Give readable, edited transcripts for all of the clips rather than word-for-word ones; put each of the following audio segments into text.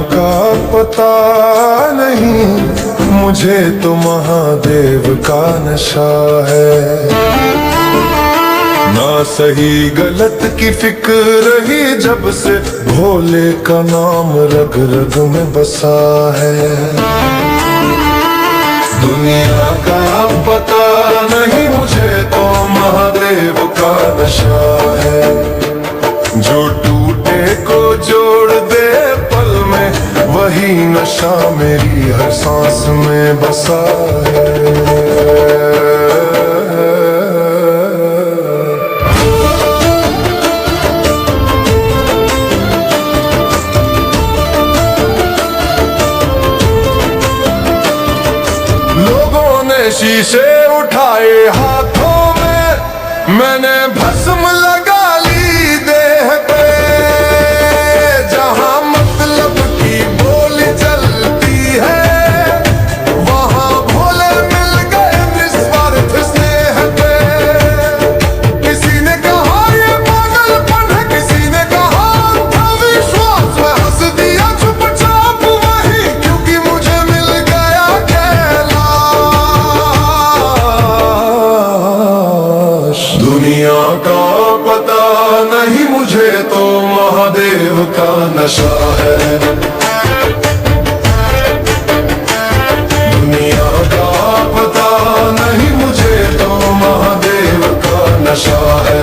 का पता नहीं, मुझे तो महादेव का नशा है। ना सही गलत की फिक्र ही जब से भोले का नाम रग रग में बसा है। दुनिया का पता नहीं, मुझे तो महादेव का नशा है। जो टूटे को जोड़ दे पल में, वही नशा मेरी हर सांस में बसा है। शीशे उठाए हाथों में, मैंने भस्म लगा ली देह पे। जहां मतलब की बोली चलती है, वहां भोले मिल गए निस्वार्थ स्नेह पे। किसी ने कहा ये पागलपन है, किसी ने कहा था विश्वास। मैं हंस दिया चुपचाप वही, क्योंकि मुझे मिल गया कैलाश। दुनिया का पता नहीं, मुझे तो महादेव का नशा है। दुनिया का पता नहीं, मुझे तो महादेव का नशा है।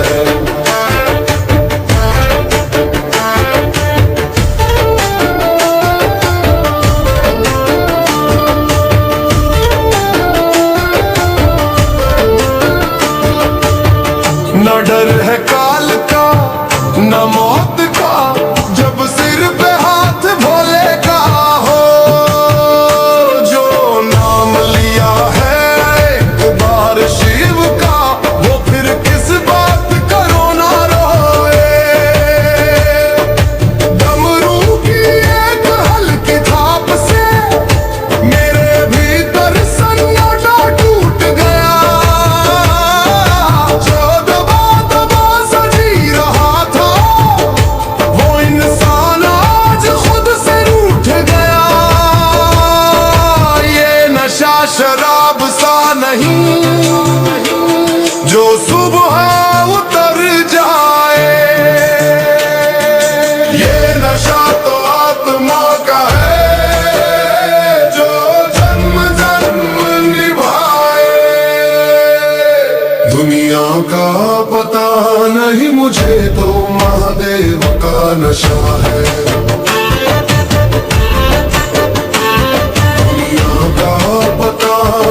न डर है काल का, न मौत का, जब सिर पे हाथ भोले का हो। जो नाम लिया है एक बार शिव का, वो फिर किस बात करो ना रोए। डमरू की एक हल्की थाप से मेरे भीतर सन्नाटा टूट गया। शराब सा नहीं जो सुबह उतर जाए, ये नशा तो आत्मा का है, जो जन्म जन्म निभाए। दुनिया का पता नहीं, मुझे तो महादेव का नशा है।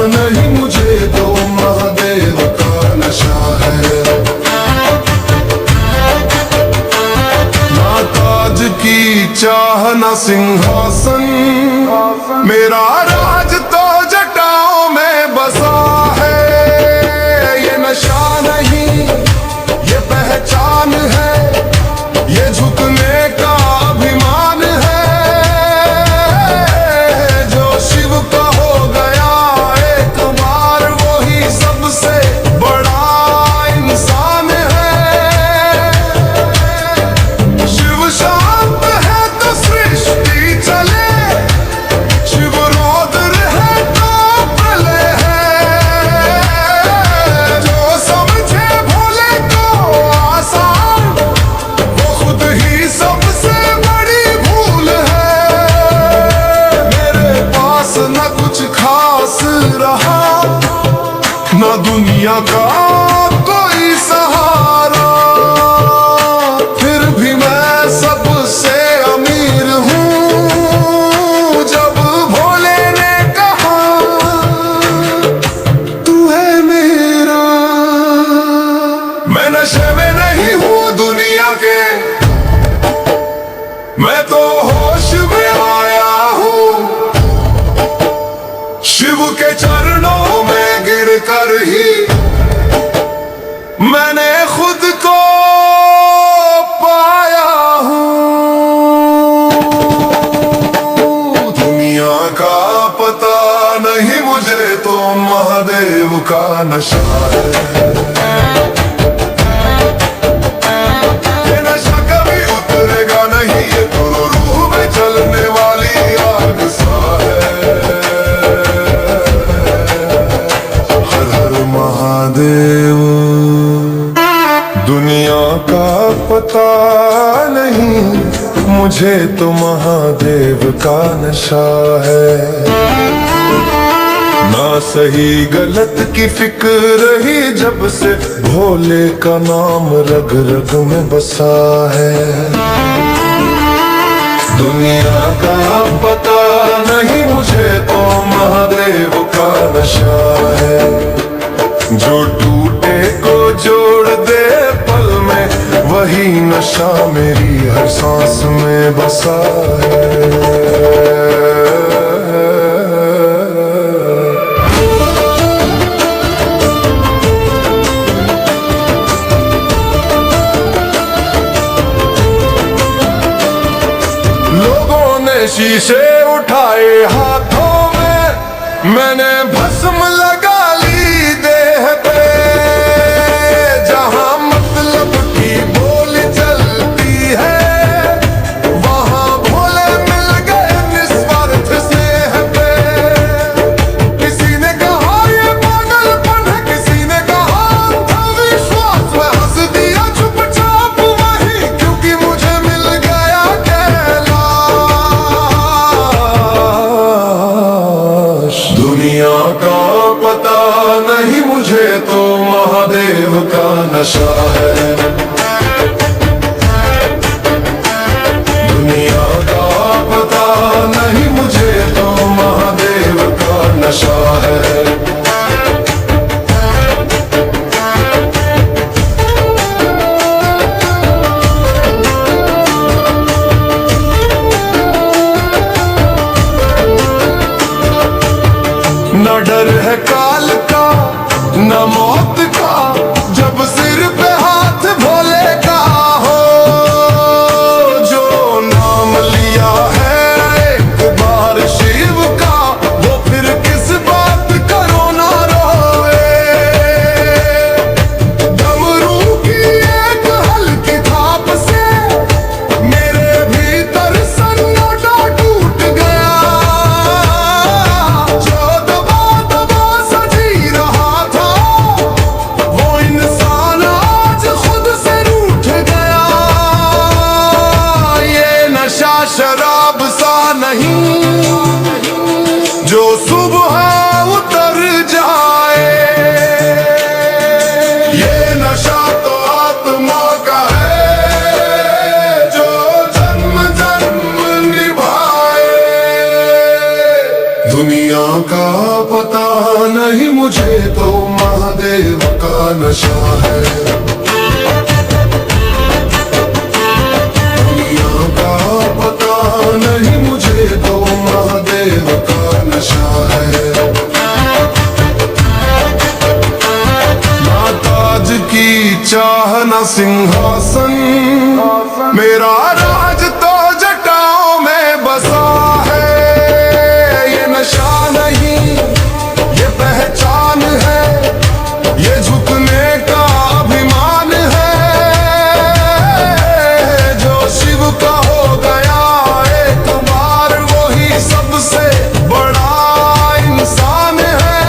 नहीं, मुझे तो महादेव का नशा है। ना ताज की चाह ना सिंहासन, मेरा राज तो जटाओं में बसा है। ये नशा नहीं, ये पहचान है, ये झुकने का अभिमान है। जो शिव का हो गया एक बार, वही सबसे बड़ा इंसान है। शिव शांत है तो सृष्टि चले, शिव रौद्र है तो प्रलय है। जो समझे भोले को आसान, वो खुद ही सबसे बड़ी भूल है। मेरे पास न कुछ खास रहा, न दुनिया का कोई सहारा, फिर भी मैं सबसे अमीर हूँ। जब भोले ने कहा तू है मेरा, मैं नशे में नहीं हूँ दुनिया के, मैं तो होश में आया हूँ। शिव के चरणों में गिर कर ही मैंने खुद को पाया हूँ। दुनिया का पता नहीं, मुझे तो महादेव का नशा है। ये नशा कभी उतरेगा नहीं, ये तो रूह में चलने वाली तो महादेव का नशा है। ना सही गलत की फिक्र रही जब से, भोले का नाम रग रग में बसा है। दुनिया का पता नहीं मुझे तो महादेव का नशा है। जो टूटे को जोड़ दे पल में, वही नशा मेरी हर सांस में बसा है। शीशे उठाए हाथों में, मैंने भस्म लगा ली देह पे। जहां मतलब की बोली चलती है, वहां भोले मिल गए निस्वार्थ स्नेह पे। किसी ने कहा ये पागलपन है, किसी ने कहा अंधविश्वास। मैं हंस दिया चुपचाप वही, क्योंकि मुझे मिल गया कहलाश। दुनिया का पता नहीं मुझे तो महादेव का नशा है। दुनिया का पता नहीं मुझे तो महादेव का नशा है। न डर है काल का न मौत का, जब सिर पे हाथ भोले का हो। जो नाम लिया है एक बार शिव का, वो फिर किस बात करो ना रोए। डमरू की एक हल्की थाप से मेरे भीतर सन्नाटा टूट गया। शराब सा नहीं जो सुबह उतर जाए, ये नशा तो आत्मा का है जो जन्म जन्म निभाए। दुनिया का पता नहीं मुझे तो महादेव का नशा है। नहीं मुझे तो महादेव का नशा है। ना ताज की चाह ना सिंहासन, मेरा राज तो जटाओं में बसा है। ये नशा नहीं ये पहचान है, ये झुकने का अभिमान है। जो शिव का हो गया सबसे बड़ा इंसान है।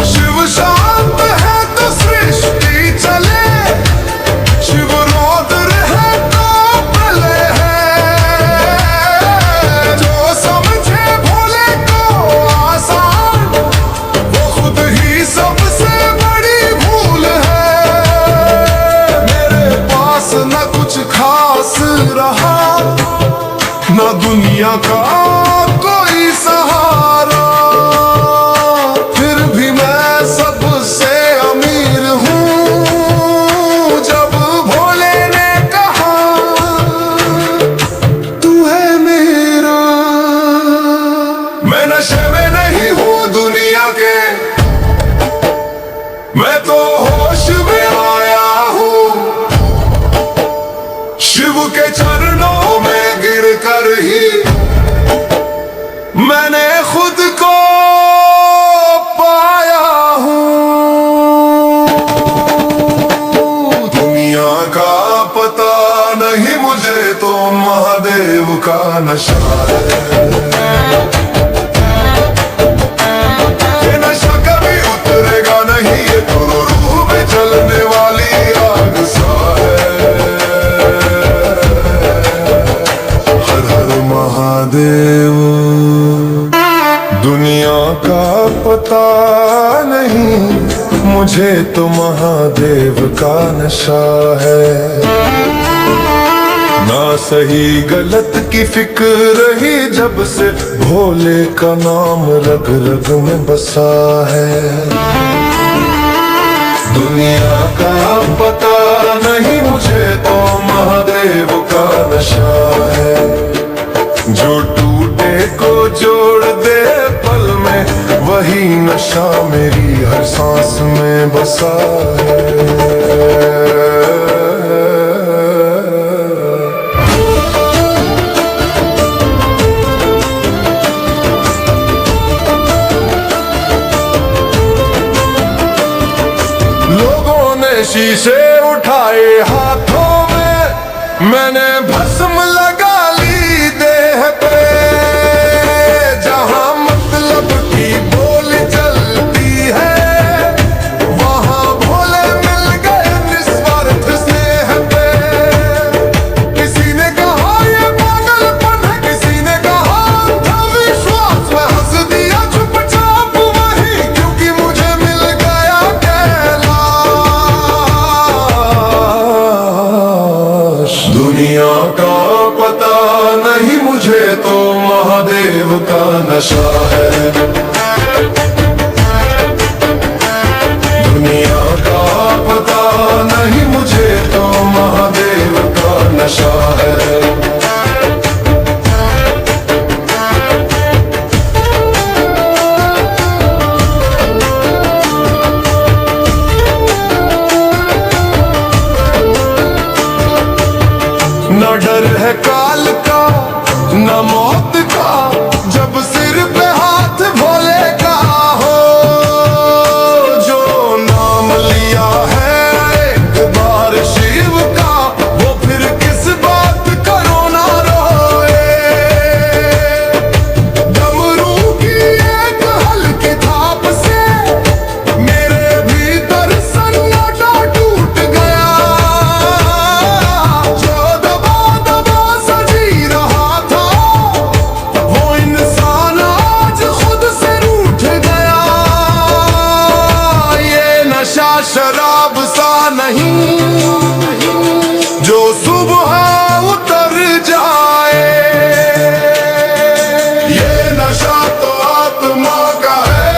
शिव शांत है तो सृष्टि चले, शिव रौद्र है तो प्रलय है। जो समझे भोले को आसान, वो खुद ही सबसे बड़ी भूल है। मेरे पास न कुछ खास रहा, ना दुनिया का कोई सहारा, फिर भी मैं सबसे अमीर हूँ। जब भोले ने कहा तू है मेरा, मैं नशे में नहीं हूँ दुनिया के, मैं तो होश में आया हूँ। शिव के चरणों में गिर कर ही मैंने खुद को पाया हूँ। दुनिया का पता नहीं मुझे तो महादेव का नशा है। ये नशा कभी उतरेगा नहीं, ये तो रूह में चलने वाली आग सा है। महादेव। दुनिया का पता नहीं, मुझे तो महादेव का नशा है। ना सही गलत की फिक्र ही जब से भोले का नाम रग रग में बसा है। दुनिया का पता नहीं, मुझे तो महादेव का नशा है। जो टूटे को जोड़ दे पल में, वही नशा मेरी हर सांस में बसा है। शीशे उठाए हाथों में, मैंने भस्म लगा ली देह पे। जहां मतलब की बोली चलती है, वहां भोले मिल गए निस्वार्थ स्नेह पे। किसी ने कहा ये पागलपन है, किसी ने कहा था विश्वास। मैं हंस दिया चुपचाप वही, क्योंकि मुझे मिल गया कैलाश। दुनिया का पता नहीं, मुझे तो महादेव का नशा है। दुनिया का पता नहीं, मुझे तो महादेव का नशा है। न डर है काल का, न मौत का, जब सिर पे हाथ भोले का हो। जो नाम लिया है एक बार शिव का, वो फिर किस बात का रोना रोए। डमरू की एक हल्की थाप से मेरे भीतर सन्नाटा टूट गया। शराब सा नहीं जो सुबह उतर जाए, ये नशा तो आत्मा का है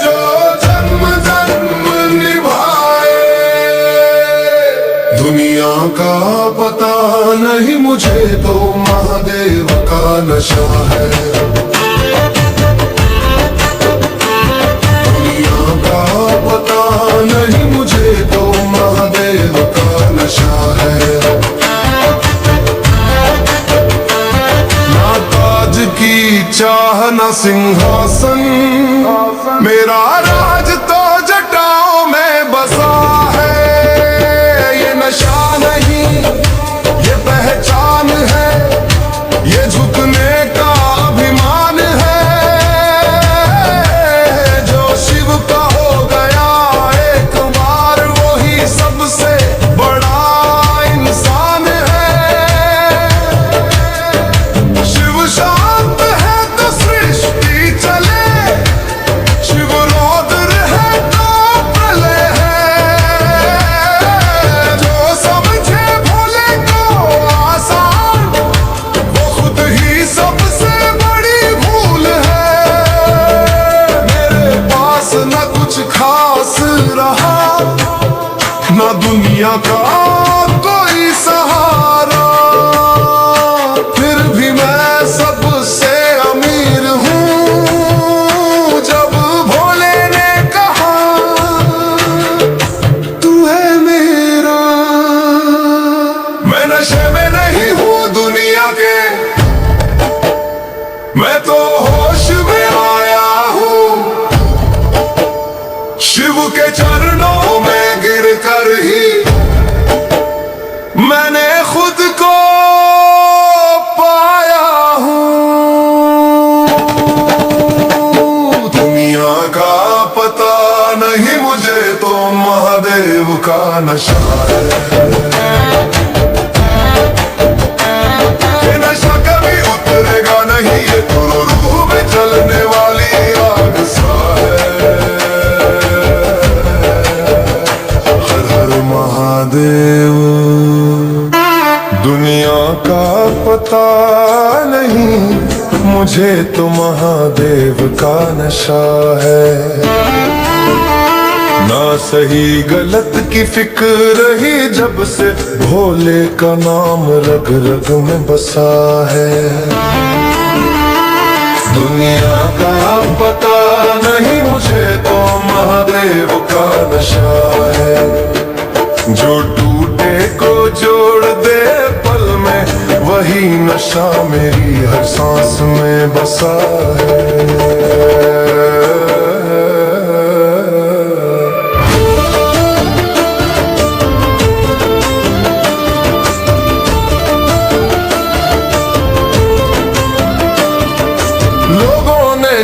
जो जन्म जन्म निभाए। दुनिया का पता नहीं, मुझे तो महादेव का नशा है। नहीं, मुझे तो महादेव का नशा है। ना ताज की चाह न सिंहासन, मेरा राज तो जटाओं में बसा है। ये नशा नहीं, ये पहचान है, ये झुकने का अभिमान है। जो शिव का हो गया एक बार, वही सबसे बड़ा इंसान है। शिव शांत है तो सृष्टि चले, शिव रौद्र है तो प्रलय है। जो समझे भोले को आसान, वो खुद ही सबसे बड़ी भूल है। मेरे पास न कुछ खास रहा, न दुनिया का कोई सहारा, फिर भी मैं सबसे अमीर हूँ। जब भोले ने कहा तू है मेरा, मैं नशे में नहीं हूँ दुनिया के, मैं तो होश में आया हूँ। शिव के चरणों में गिर कर ही का पता नहीं, मुझे तो महादेव का नशा है। ना सही गलत की फिक्र रही जब से, भोले का नाम रग रग में बसा है। दुनिया का पता नहीं, मुझे तो महादेव का नशा है। जो टूटे को जोड़ दे पल में, वही नशा मेरी हर सांस में बसा है।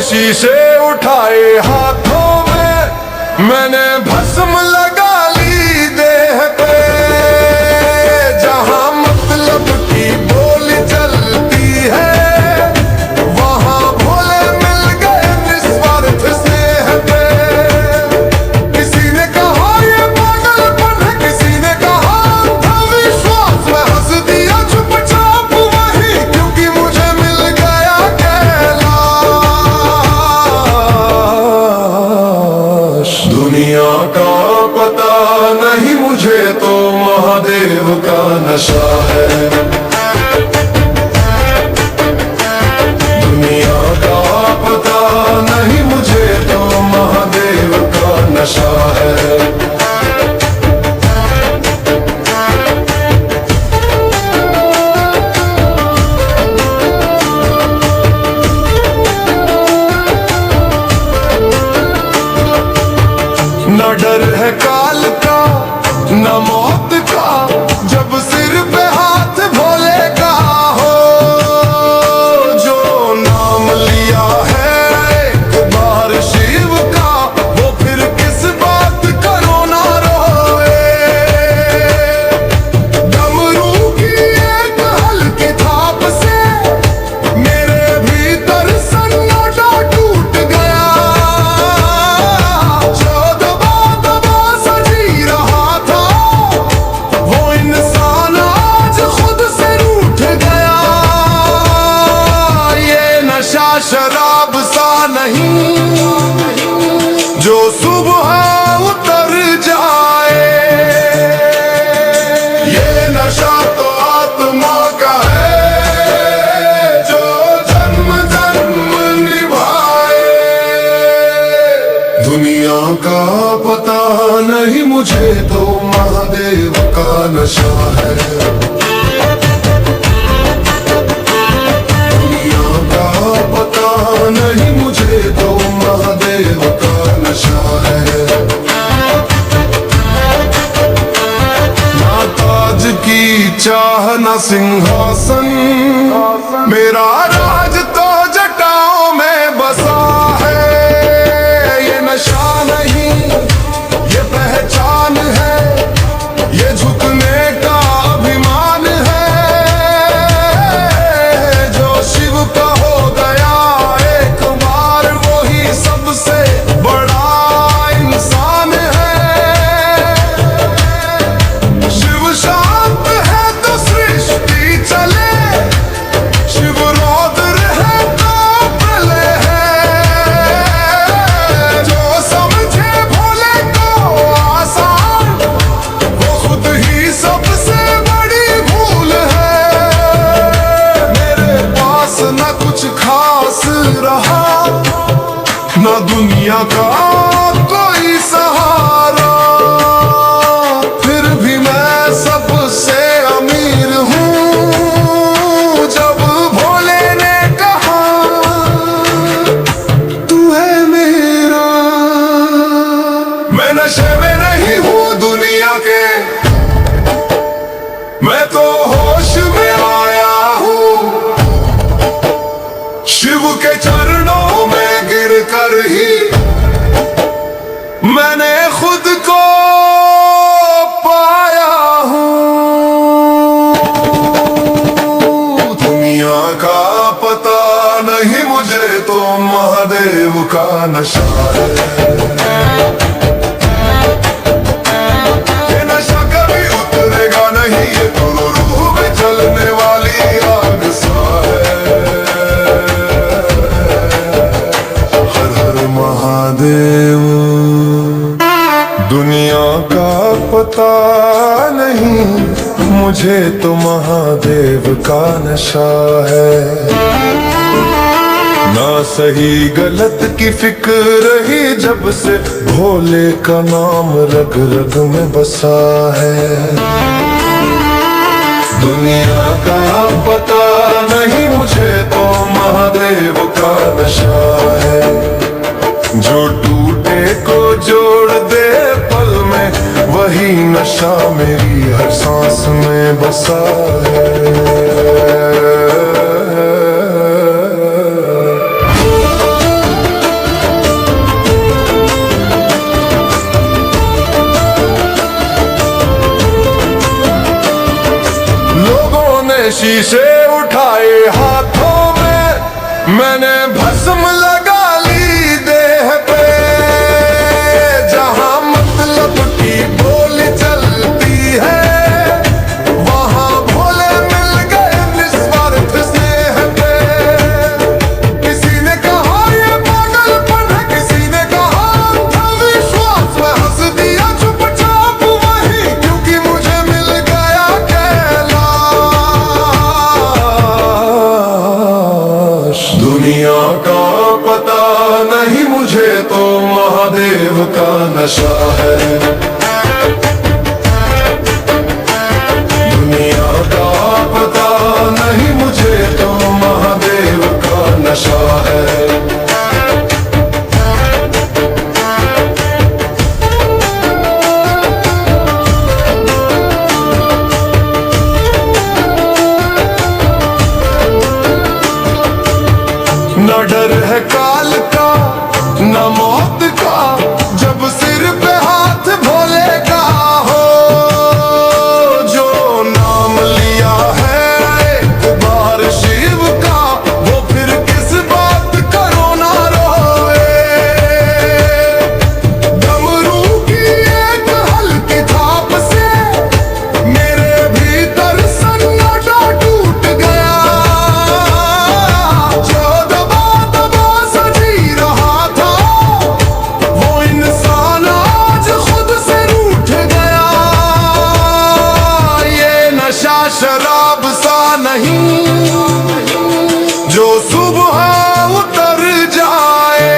शीशे उठाए हाथों में, मैंने भस्म लगा ली देह पे। जहां मतलब की बोली चलती है, वहां भोले मिल गए निस्वार्थ स्नेह पे। किसी ने कहा ये पागलपन है, किसी ने कहा अंधविश्वास। मैं हंस दिया चुपचाप वही, क्योंकि मुझे मिल गया कैलाश। दुनिया का पता नहीं, मुझे तो महादेव का नशा है। दुनिया का पता नहीं, मुझे तो महादेव का नशा है। न डर है काल का, न मौत का, जब सिर पे हाथ भोले का हो। जो नाम लिया है एक बार शिव का, वो फिर किस बात का रोना रोए। डमरू की एक हल्की थाप से मेरे भीतर सन्नाटा टूट गया। शराब सा नहीं जो सुबह उतर जाए, ये नशा तो आत्मा का है जो जन्म जन्म निभाए। दुनिया का पता नहीं, मुझे तो महादेव का नशा है। नहीं, मुझे तो महादेव का नशा है। ना ताज की चाह न सिंहासन, मेरा राज तो जटाओं में बसा है। ये नशा नहीं, ये पहचान है, ये झुकने का अभिमान है। जो शिव का हो गया एक बार, वही सबसे बड़ा इंसान है। शिव शांत है तो सृष्टि चले, शिव रौद्र है तो प्रलय है। जो समझे भोले को आसान, वो खुद ही सबसे बड़ी भूल है। मेरे पास न कुछ खास रहा, न दुनिया का कोई सहारा, फिर भी मैं सबसे अमीर हूँ। जब भोले ने कहा तू है मेरा, मैं नशे में नहीं हूँ दुनिया के, मैं तो होश में आया हूँ। शिव के चरणों में गिर कर ही मैंने खुद को पाया हूँ। दुनिया का पता नहीं, मुझे तो महादेव का नशा है। ये नशा कभी उतरेगा नहीं, ये तो रूह में चलने वाली मुझे तो महादेव का नशा है। ना सही गलत की फिक्र रही जब से भोले का नाम रग रग में बसा है। दुनिया का पता नहीं मुझे तो महादेव का नशा है। जो टूटे को जोड़ दे पल में वही नशा मेरी हर सांस में बसा है। शीशे उठाए हाथों में, मैंने भस्म लगा ली देह पे। जहां मतलब की बोली चलती है वहां भोले मिल गए निस्वार्थ स्नेह पे। किसी ने कहा ये पागलपन है, किसी ने कहा अंधविश्वास। मैं हंस दिया चुपचाप वही, क्योंकि मुझे मिल गया कैलाश। दुनिया का पता नहीं मुझे तो महादेव का नशा है। दुनिया का पता नहीं मुझे तो महादेव का नशा है। न डर है काल का न मौत का, जब सिर पे हाथ भोले का हो। जो नाम लिया है एक बार शिव का, वो फिर किस बात करो ना रोए। डमरू की एक हल्की थाप से मेरे भीतर सन्नाटा टूट गया। शराब सा नहीं जो सुबह उतर जाए।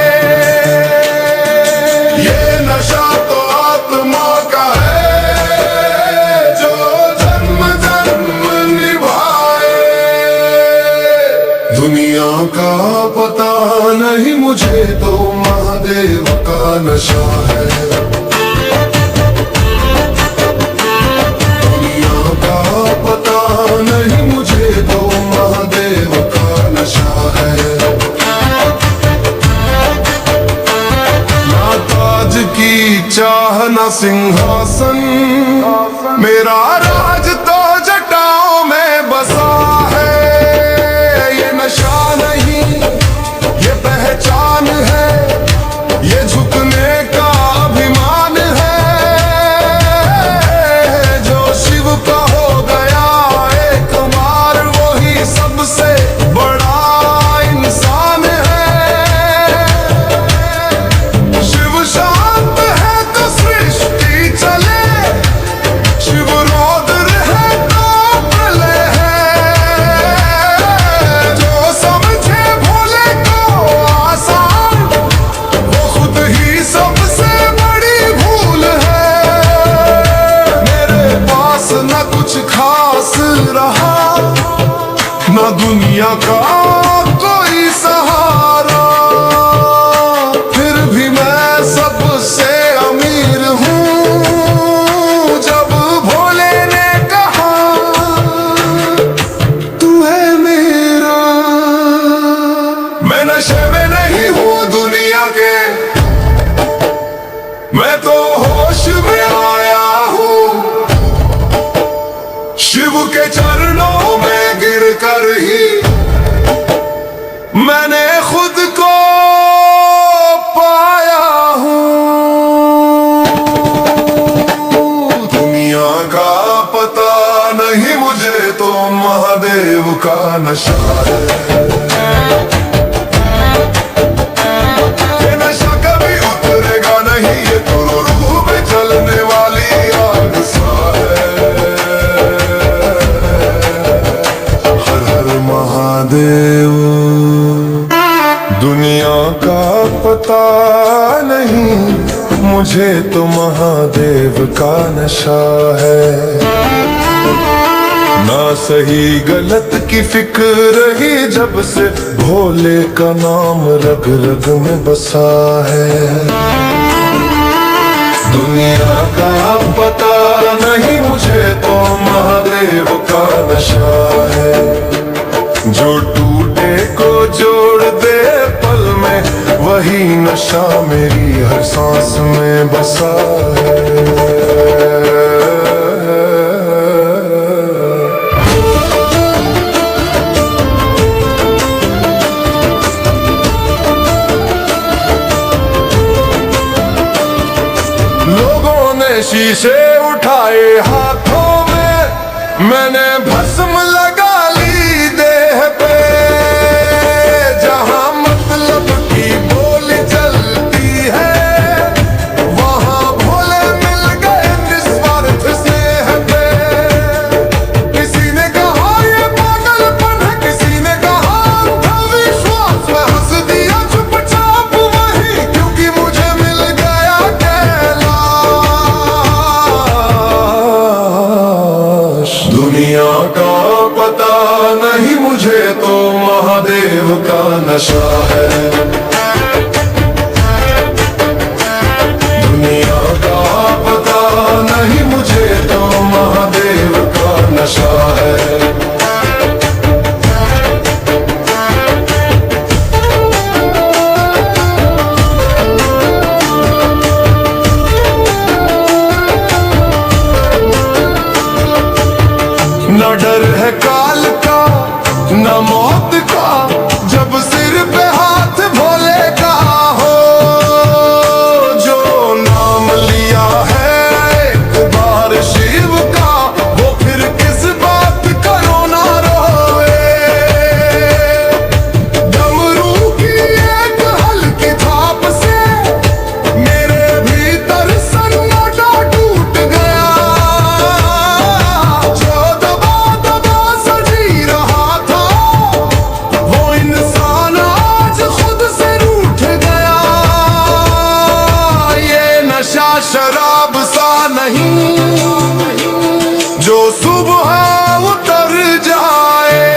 ये नशा तो आत्मा का है जो जन्म जन्म निभाए। दुनिया का पता नहीं मुझे तो महादेव का नशा है। नहीं मुझे तो महादेव का नशा है। ना ताज की चाह ना सिंहासन, मेरा राज तो जटाओं में बसा है। ये नशा नहीं ये पहचान है, ये झुकने का अभिमान है। जो शिव का हो गया सबसे बड़ा इंसान है। शिव शांत है तो सृष्टि चले, शिव रौद्र है तो प्रलय है। जो समझे भोले को आसान वो खुद ही सबसे बड़ी भूल है। मेरे पास न कुछ खास रहा ना दुनिया का कोई सहारा, फिर भी मैं सबसे अमीर हूँ। जब भोले ने कहा तू है मेरा, मैं नशे में नहीं हूँ दुनिया के, मैं तो होश में आया हूँ। शिव के चरणों में गिर कर ही मैंने खुद को पाया हूँ। दुनिया का पता नहीं मुझे तो महादेव का नशा है। ये नशा कभी उतरेगा नहीं, ये तो रूह में चलने वाली आग सा है। महादेव। दुनिया का पता नहीं, मुझे तो महादेव का नशा है। ना सही गलत की फिक्र रही जब से, भोले का नाम रग रग में बसा है। दुनिया का पता नहीं, मुझे तो महादेव का नशा है। जो टूटे को जोड़ दे पल में, वही नशा मेरी हर सांस में बसा है। लोगों ने शीशे उठाए हाथों में, मैंने भस्म लगा ली देह पे। जहां मतलब की बोली चलती है, वहां भोले मिल गए निस्वार्थ स्नेह पे। किसी ने कहा ये पागलपन है, किसी ने कहा अंधविश्वास। मैं हंस दिया चुपचाप वही, क्योंकि मुझे मिल गया कैलाश। दुनिया का पता नहीं, मुझे तो महादेव का नशा है। दुनिया का पता नहीं, मुझे तो महादेव का नशा है। न डर है काल का, न मौत का, जब सिर पे हाथ भोले का हो। जो नाम लिया है एक बार शिव का, वो फिर किस बात का रोना रोए। डमरू की एक हल्की थाप से मेरे भीतर सन्नाटा टूट गया। शराब सा नहीं जो सुबह उतर जाए,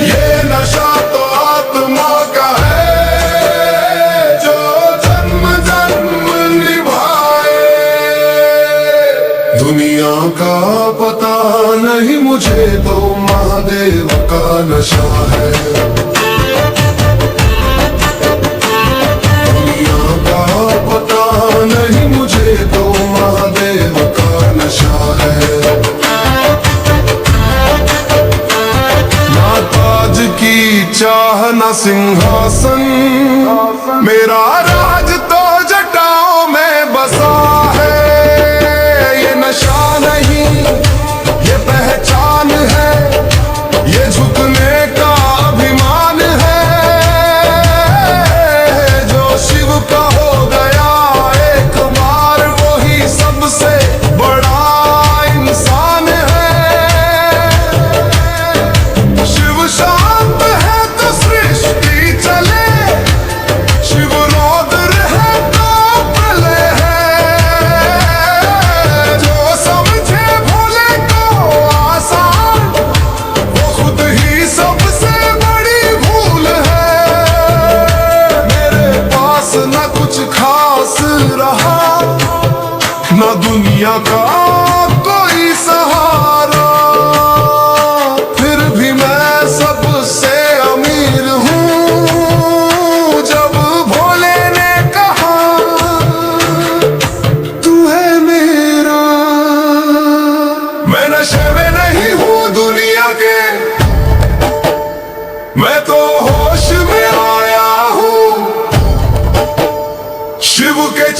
ये नशा तो आत्मा का है जो जन्म जन्म निभाए। दुनिया का पता नहीं, मुझे तो महादेव का नशा है। नहीं, मुझे तो महादेव का नशा है। ना ताज की चाह ना सिंहासन, मेरा राज तो जटाओं में बसा है। ये नशा नहीं, ये पहचान है, ये झुकने का अभिमान है। जो शिव का हो गया एक बार, वही सबसे बड़ा इंसान है। शिव शांत है तो सृष्टि चले, शिव रौद्र है तो प्रलय है। जो समझे भोले को आसान, वो खुद ही सबसे बड़ी भूल है। मेरे पास न कुछ खास रहा, न दुनिया का कोई सहारा, फिर भी मैं सबसे अमीर हूँ। जब भोले ने कहा तू है मेरा, मैं नशे में नहीं हूँ दुनिया के, मैं तो होश में आया हूँ। शिव के